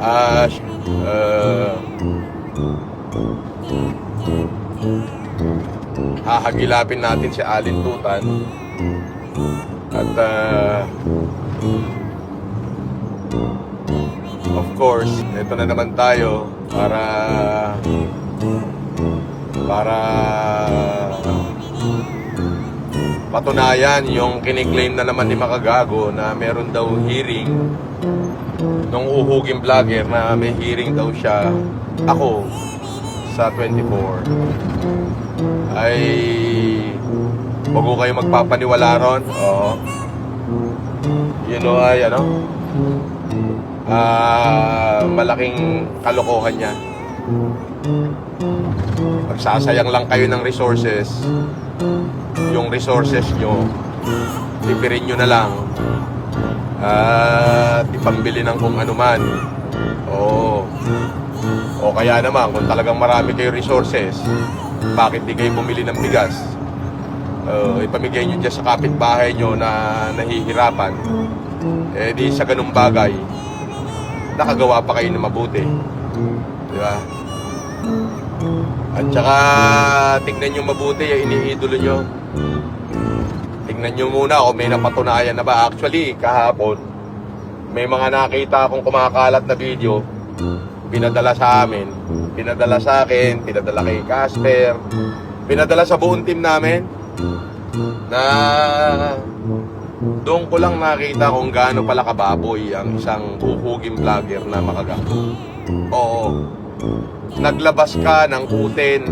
Ah, uh, hahagilapin natin si Alin Tutan. At of course, ito na naman tayo para patunayan yung kiniklaim na naman ni Makagago na meron daw hearing nung uhuging vlogger na may hearing daw siya, ako, sa 24. Ay wag ko kayo magpapaniwala ron. Oo. You know, ay malaking kalokohan niya. Magsasayang lang kayo ng resources. Yung resources nyo, tipirin nyo na lang at ipambili ng kung ano man. O kaya naman, kung talagang marami kayo resources, bakit di kayo bumili ng bigas? Ipamigay nyo dyan sa kapitbahay nyo na nahihirapan. Di sa ganung bagay, nakagawa pa kayo na mabuti. Di ba? At saka tignan nyo mabuti yung iniidolo nyo. Tignan nyo muna kung may napatunayan na ba. Actually, kahapon may mga nakita akong kumakalat na video, pinadala sa amin, pinadala sa akin, pinadala kay Casper, pinadala sa buong team namin, na doon ko lang nakita kung gaano pala kababoy ang isang uhuging vlogger na Makagago. Oo, naglabas ka ng utin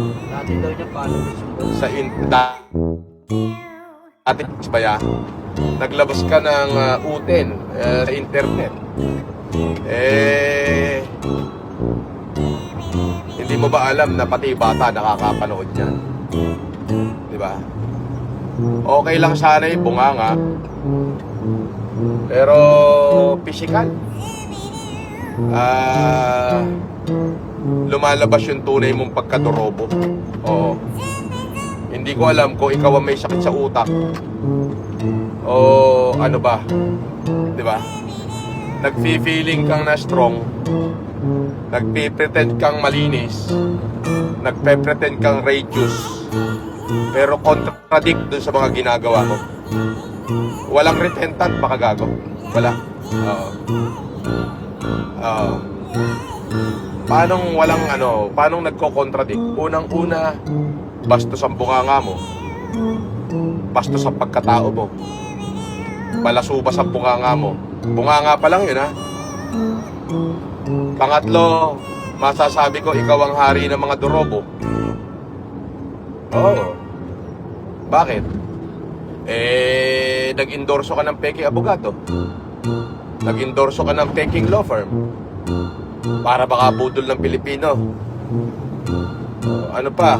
Dati daw niya followers sa ating baya. Naglabas ka ng utin sa internet. Hindi mo ba alam na pati bata nakakapanood niyan? Di ba? Okay lang sana yung bunganga, pero physical, lumalabas yung tunay mong pagkadorobo. Oo. Hindi ko alam kung ikaw ang may sakit sa utak o ano ba, di ba? Nagfi-feeling kang na strong, nagpe-pretend kang malinis, nagpe-pretend kang righteous, pero contradict dun sa mga ginagawa mo. Walang repentant, Makagago. Wala. Paanong nagko-contradict? Unang-una, bastos ang bunganga mo, bastos ang pagkatao mo, balasubas ang bunganga mo. Bunganga pa lang yun, ha? Pangatlo, masasabi ko ikaw ang hari ng mga dorobo. Oo. Bakit? Nag-endorso ka ng peking abogado, nag-endorso ka ng peking law firm para baka budol ng Pilipino. Ano pa?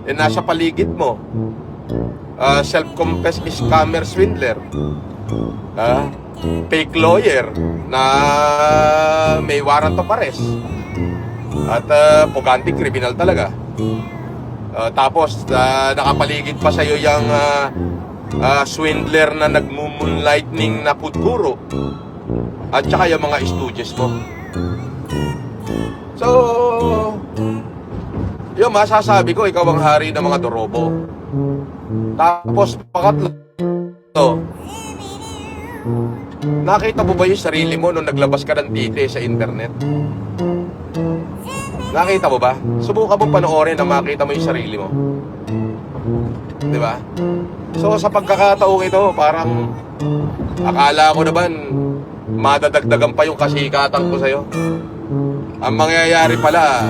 Nasa paligid mo, self-confessed scammer, swindler, fake lawyer na may warrant of arrest, at puganting kriminal talaga. Tapos nakapaligid pa sa'yo yung swindler na nagmumoonlightning na putguro, at saka yung mga stooges mo. So, yung masasabi ko, ikaw ang hari ng mga dorobo. Tapos, pangatlo, nakita mo ba yung sarili mo nung naglabas ka ng tite sa internet? Nakita mo ba? Subukan mo panoorin na makita mo yung sarili mo. Di ba? So, sa pagkakataong ito, parang akala ko naman madadagdagan pa yung kasikatan ko sa'yo. Ang mangyayari pala,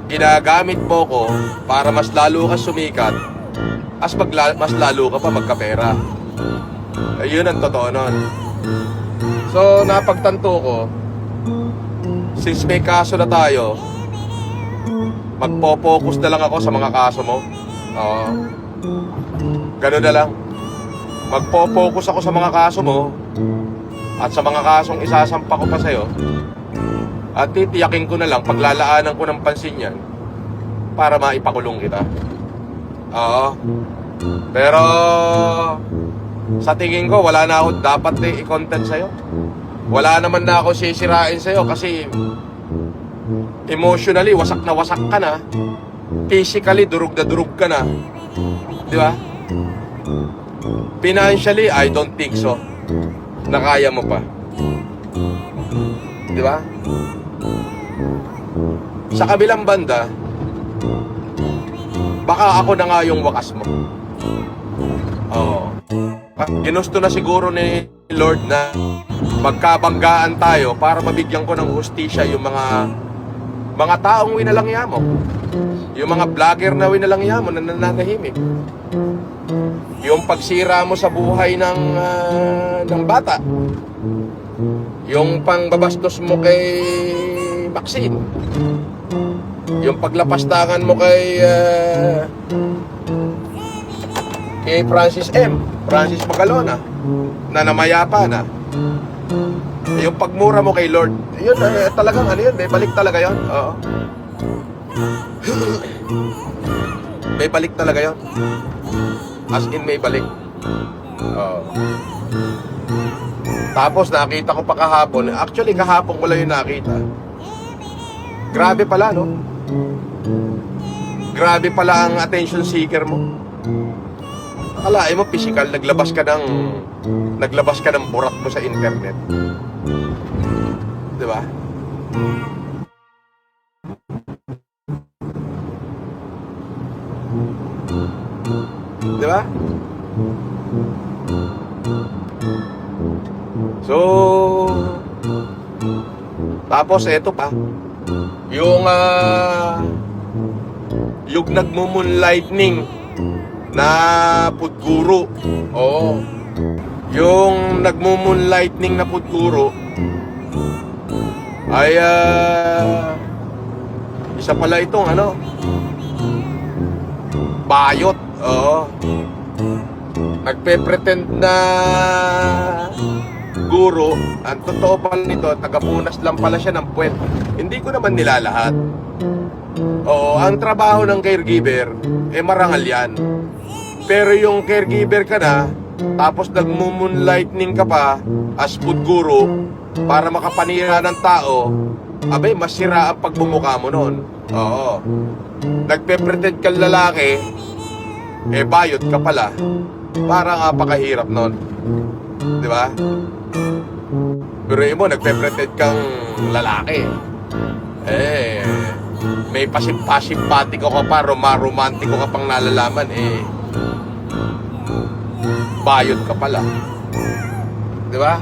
ginagamit mo ko para mas lalo ka sumikat, mas lalo ka pa magkapera. Ayun ang totoo nun. So, napagtanto ko, since may kaso na tayo, magpo-focus na lang ako sa mga kaso mo. Oo. Ganun na lang. Magpo-focus ako sa mga kaso mo at sa mga kasong isasampa ko pa sa'yo. At titiyakin ko na lang, paglalaanan ko ng pansin yan para maipakulong kita. Oo. Pero Sa tingin ko, wala na ako dapat i-content sa'yo. Wala naman na ako sisirain sa'yo kasi emotionally, wasak ka na. Physically, durug na durug ka na. Di ba? Financially, I don't think so. Nakaya mo pa. Di ba? Sa kabilang banda, baka ako na nga yung wakas mo. Oo. Ginusto na siguro ni Lord na magkabanggaan tayo para mabigyan ko ng hustisya yung mga taong winalangya mo. Yung mga vlogger na winalangya mo na nananahimik. Yung pagsira mo sa buhay ng bata. Yung pangbabastos mo kay Maxine. Yung paglapastangan mo kay Francis Magalona na namayapa na. Yung pagmura mo kay Lord, yun talagang ano yun, may balik talaga yun. Oo. May balik talaga yun. As in may balik. Oo. Tapos nakita ko pa kahapon. Actually kahapon ko lang yung nakita. Grabe pala, no? Grabe pala ang attention seeker mo. Akalain mo physical, naglabas ka ng burak mo sa internet. 'Di ba? Di ba? So, tapos eto pa, yung nagmo-moonlightning na pudguro. Oo. Yung nagmo-moonlightning na pudguro ay isa pala itong bayot. Oo. Nagpe-pretend na guro. Ang totoo pala nito, tagapunas lang pala siya ng puwet. Hindi ko naman nilalahat. Oo, ang trabaho ng caregiver, marangal yan. Pero yung caregiver ka na, tapos nagmo-moonlightning ka pa as food guru para makapanira ng tao, abay, masira ang pagbumuka mo noon. Oo. Nagpe-pretend kang lalaki, bayot ka pala. Parang apakahirap noon. Di ba? Pero mo, nagpe-pretend kang lalaki. May pasimpatiko ka pa, romantiko ka pang nalalaman, bayot ka pala. Di ba?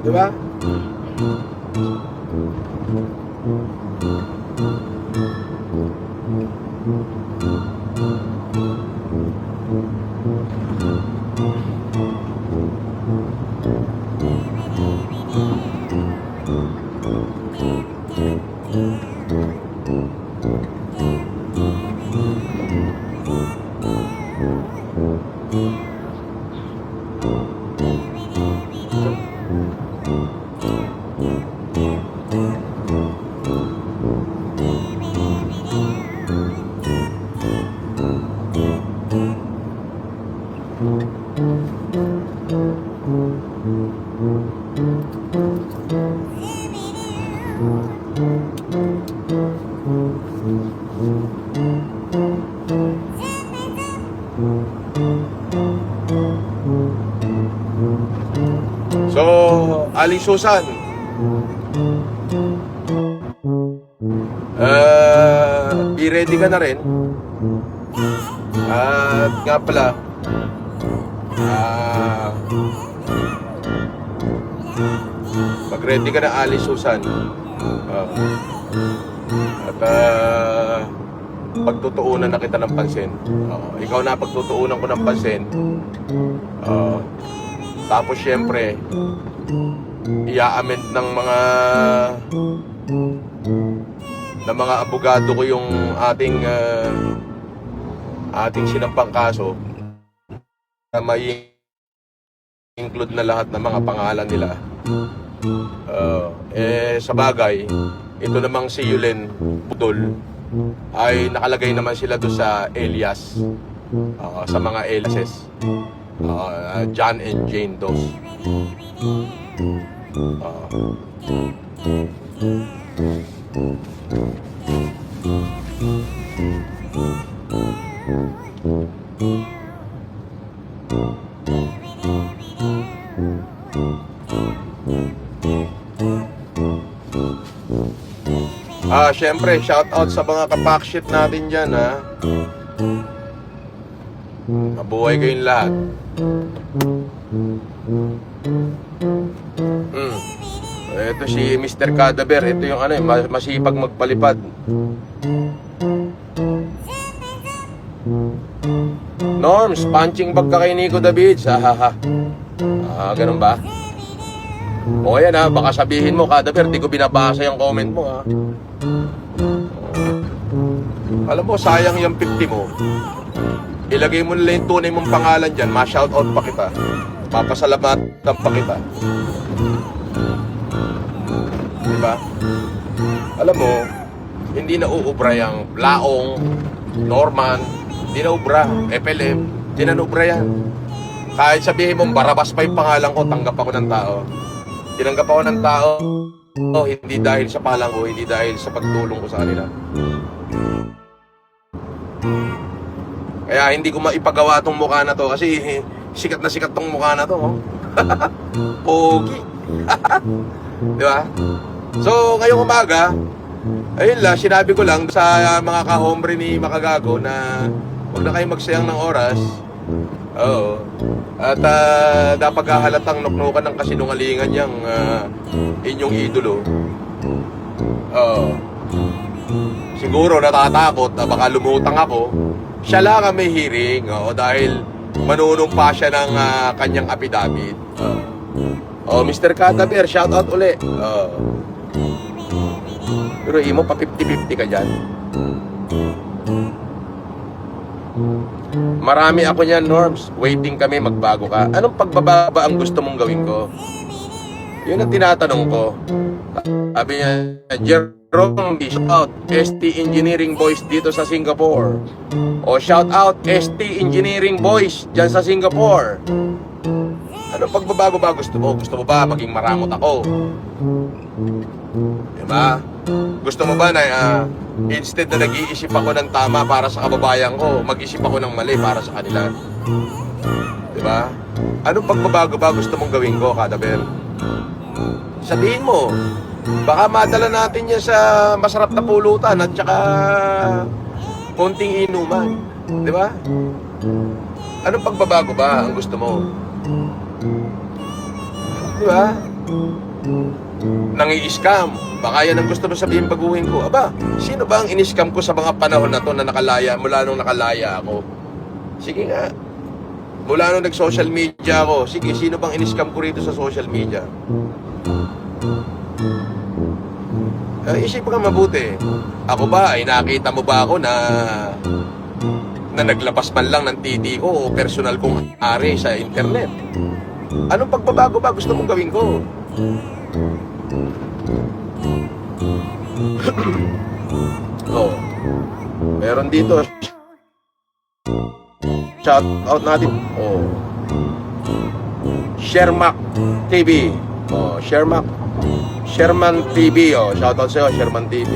Di ba? So, Ali Susan, be ready ka na rin. At nga pala, mag-ready ka na, Ali Susan. At pagtutuunan na kita ng pansin. Ikaw na pagtutuunan ko ng pansin. Tapos syempre, i-amend ng mga ng mga abogado ko yung ating sinampang kaso, na may include na lahat ng mga pangalan nila. Sa bagay, ito namang si Yulen Budol ay nakalagay naman sila doon sa alias, sa mga aliases, John and Jane Doe. Syempre, shout out sa mga kapackshit natin dyan, ha. Mabuhay kayong lahat. Ito si Mr. Cadaver. Ito yung masipag magpalipad. Norms, punching bag ka kay Nico Davids. Ganun ba? O yan, ha, baka sabihin mo, Cadaver, di ko binabasa yung comment mo, ha. Alam mo, sayang yung 50 mo. Ilagay mo nila yung tunay mong pangalan dyan, ma-shoutout pa kita, papasalamatan pa kita. Diba? Alam mo, hindi na uubra yung Laong, Norman, hindi na ubra, FLM, hindi na ubra yan. Kahit sabihin mo, Barabas pa yung pangalan ko, tanggap ako ng tao. Tinanggap ako ng tao, hindi dahil sa palang ko, hindi dahil sa pagtulong ko sa kanila. Kaya hindi ko maipagawa tong mukha na to kasi sikat na sikat tong mukha na to. Pogi. Di ba? So, ngayong umaga, ayun lang, sinabi ko lang sa mga kahombre ni Makagago na huwag na kayo magsayang ng oras. Oo. At dapat halatang nuknukan ng kasinungalingan niyang inyong idolo. Siguro natatakot na baka lumutang ako. Siya lang ang may hearing, dahil manunumpa siya ng kanyang affidavit. Mr. Cadaver, shoutout uli. Pero imo pa 50-50 ka dyan. Marami ako niyan, Norms. Waiting kami, magbago ka. Anong pagbababa ang gusto mong gawin ko? Yun ang tinatanong ko. Sabi niya, Jerome, shout out ST Engineering Boys dito sa Singapore. O shout out ST Engineering Boys dyan sa Singapore. Anong pagbabago ba gusto mo? Gusto mo ba maging maramot ako? Diba? Gusto mo ba na instead na nag-iisip ako ng tama para sa kababayan ko, mag-isip ako ng mali para sa kanila? Diba? Anong pagbabago ba gusto mong gawin ko, Cadaver? Sabihin mo. Baka madala natin yan sa masarap na pulutan at saka konting inuman. Diba? Anong pagbabago ba ang gusto mo? Diba? Nangi-scam. Baka yan ang gusto mo sabihin baguhin ko. Aba, sino ba ang in-scam ko sa mga panahon na to na nakalaya, mula nung nakalaya ako? Sige nga. Mula nung nag-social media ako, sige, sino bang in-scam ko rito sa social media? Isip ka mabuti. Ako ba, ay nakita mo ba ako na naglabas man lang ng titi ko o personal kong ari sa internet? Anong pagbabago ba gusto mong gawin ko? Meron dito. Shout out natin. Shermac TV. Sherman TV. Shout out sa'yo, Sherman TV.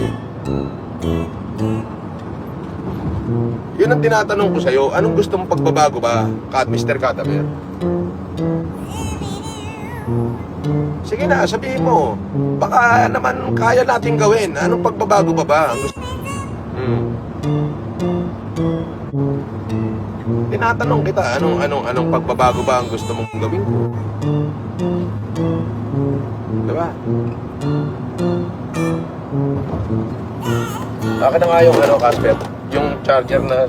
Yun ang tinatanong ko sa'yo. Anong gusto mong pagbabago ba, Mr. Cadaver? Sige na, sabihin mo. Baka naman kaya natin gawin. Anong pagbabago ba ang gusto? Tinatanong kita, anong pagbabago ba ang gusto mong gawin ko? Diba? Akin na nga yung Casper, yung charger na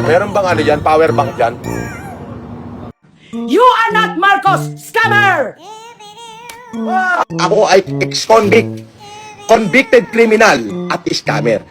Meron bang dyan, power bank dyan? You are not Marcos! Scammer! Ako ay ex-convict, convicted criminal at scammer.